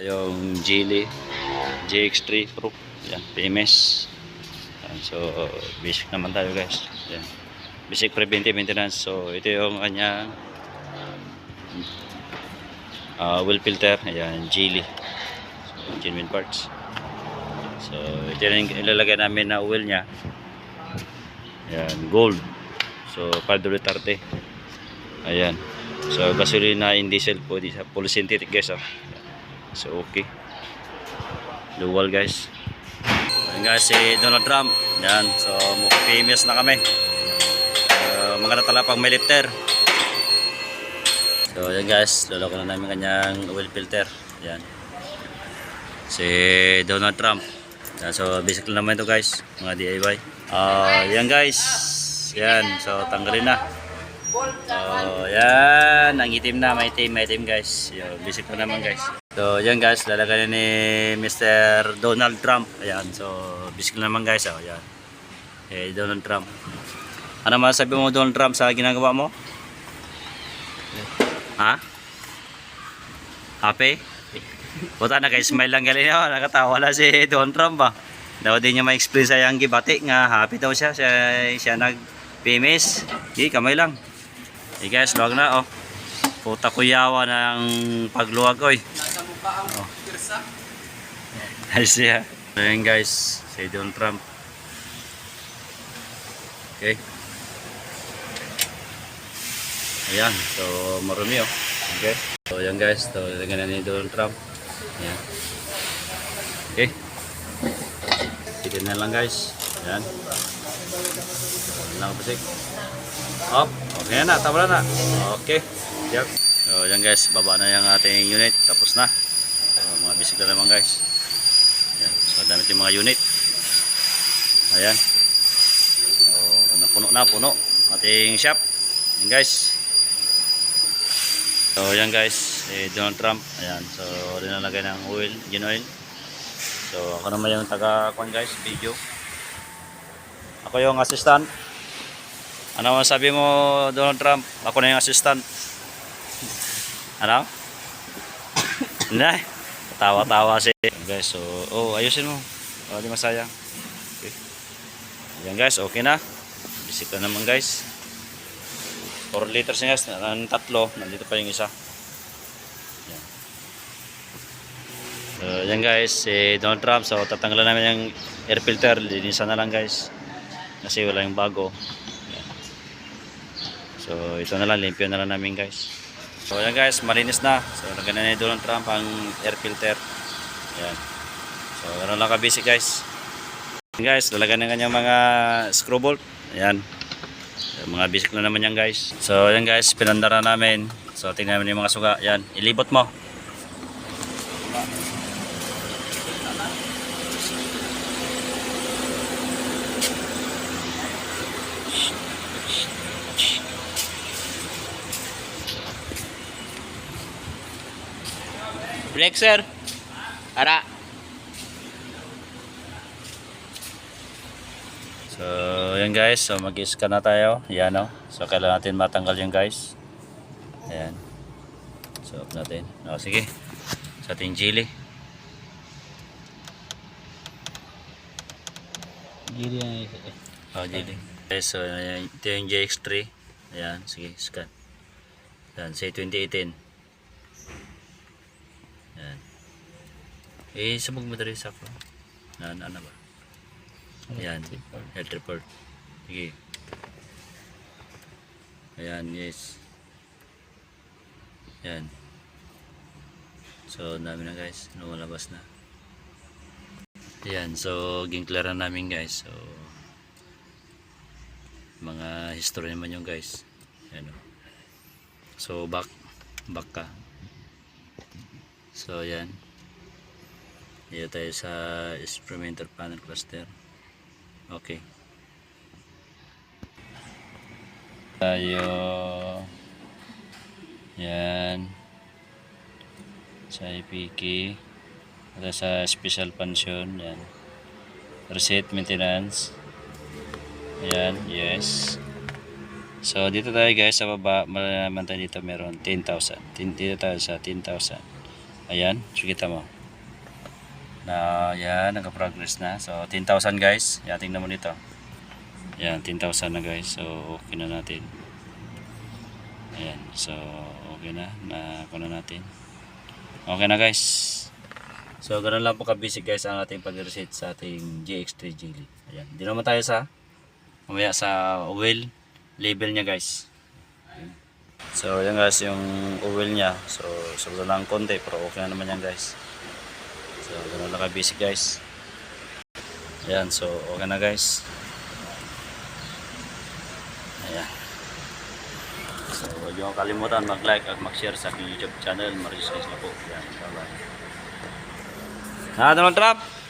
Yung Geely GX3 Pro. Yan, PMS. Yan, so basic naman tayo guys. Yan. Basic preventive maintenance. So ito yung kanya wheel filter. Ayan, Geely. So, genuine parts. So ito yung ilalagay namin na oil nya. Ayan, gold. So 530. Ayan. So gasolina in diesel po, full synthetic guys. So okay. Dual guys. Ayan guys, si Donald Trump. Yan. So famous na kami. Mga natalapang may lifter. So yan guys, lolo ko na namin kanyang oil filter. Yan. Si Donald Trump. Yan. So basic lang naman ito guys, mga DIY. Yan guys. Yan. So tanggalin na. So yan, ang itim na, may itim guys. Yo, basic pa naman guys. So yan guys, lalagyan ni Mr. Donald Trump. Ayan, so basic naman guys. Ayan. Donald Trump. Ano masasabi mo Donald Trump sa ginagawa mo? Ha? Happy? Buta na guys, smile lang galing ako. Nakatawa lang si Donald Trump ba? Daw din niya ma-explain sa yung gibati nga happy daw siya. Siya nag-PMS. Di, kamay lang. Guys, luwag na oh. Puta kuyawa ng pagluwag oy. Nasa mukha ang pirsa. Ayos siya. Ayan guys, si Donald Trump. Okay. Ayan, so marumi oh. Okay. So ayan guys, so lagyan na ni Donald Trump. Ayan. Okay. Titin na lang guys. Ayan. Nakapasik. Up. Okay na, tama na. Okay. Yep. So yan guys, baba na yung ating unit. Tapos na. So, mga bisig na naman guys. Ayan. So damit yung mga unit. Ayan. So napuno na, puno. Ating shop. Yan guys. So yan guys, Donald Trump. Ayan. So rinalagay ng oil, engine oil. So ako naman yung taga-kuan guys, video. Ako yung assistant. Ano masabi mo Donald Trump? Ako na yung assistant. Ano? Hindi. Tawa-tawa si guys. So, ayusin mo. Di masayang. Okay. Ayan guys, okay na. Bisik na naman guys. 4 liters na guys. Tatlo. Nandito pa yung isa. Ayan. So, ayan guys, si Donald Trump. So, tatanggalan namin yung air filter. Linisan na lang guys. Kasi wala yung bago. So ito na lang, limpyo na lang namin guys. So ayan guys, malinis na. So lagyan na ni Donald Trump ang air filter. Ayan. So ganoon lang ka-basic guys. Ayan guys, lalagyan na kanyang mga screw bolt. Ayan. So, mga basic na naman yan guys. So ayan guys, pinandara namin. So tingnan namin yung mga suga. Ayan, ilibot mo. Break sir. Ara. So yan guys, so mag-scan na tayo. Yan o. So kailangan natin matanggal yung guys. Ayan. So off natin. Sige. Sa ating Geely. Geely. Geely. Okay, so ito yung GX3. Ayan, sige, scan. Ayan, say 2018. Ayan. Sabog mo dali sa ako. Ano ba? Ayan, health report. Sige. Ayan, yes. Ayan. So, dami na guys. Lumalabas na. Ayan, so, ginclearan namin guys. So, mga history naman yung guys. Ayan o. So, back ka. So yan. Dito tayo sa experimenter panel cluster. Okay. Tayo. Yan. Sa IPK. At sa special pension. Yan. Reset maintenance. Ayan. Yes. So dito tayo guys sa baba. Malalaman tayo dito meron 10,000. Dito tayo sa 10,000. Ayan, so kita mo. Na yan, nagka-progress na. So 10,000 guys. Yan, tingnan mo nito. Yan, 10,000 na guys. So okay na natin. Ayan, so okay na. Na natin. Okay na guys. So ganun lang po ka-basic guys ang ating pag-reset sa ating GX3 Geely. Ayan, hindi naman tayo sa mamaya sa oil label niya guys. So yan guys yung oil niya. So sobrang lang konti pero okay na naman yan guys. So ganun lang ka-basic guys. Ayan, so okay na guys. Ayan. So huwag niyo kalimutan mag-like at mag-share sa aking YouTube channel. Maris guys na po. Ayan, bye bye. Donald Trump!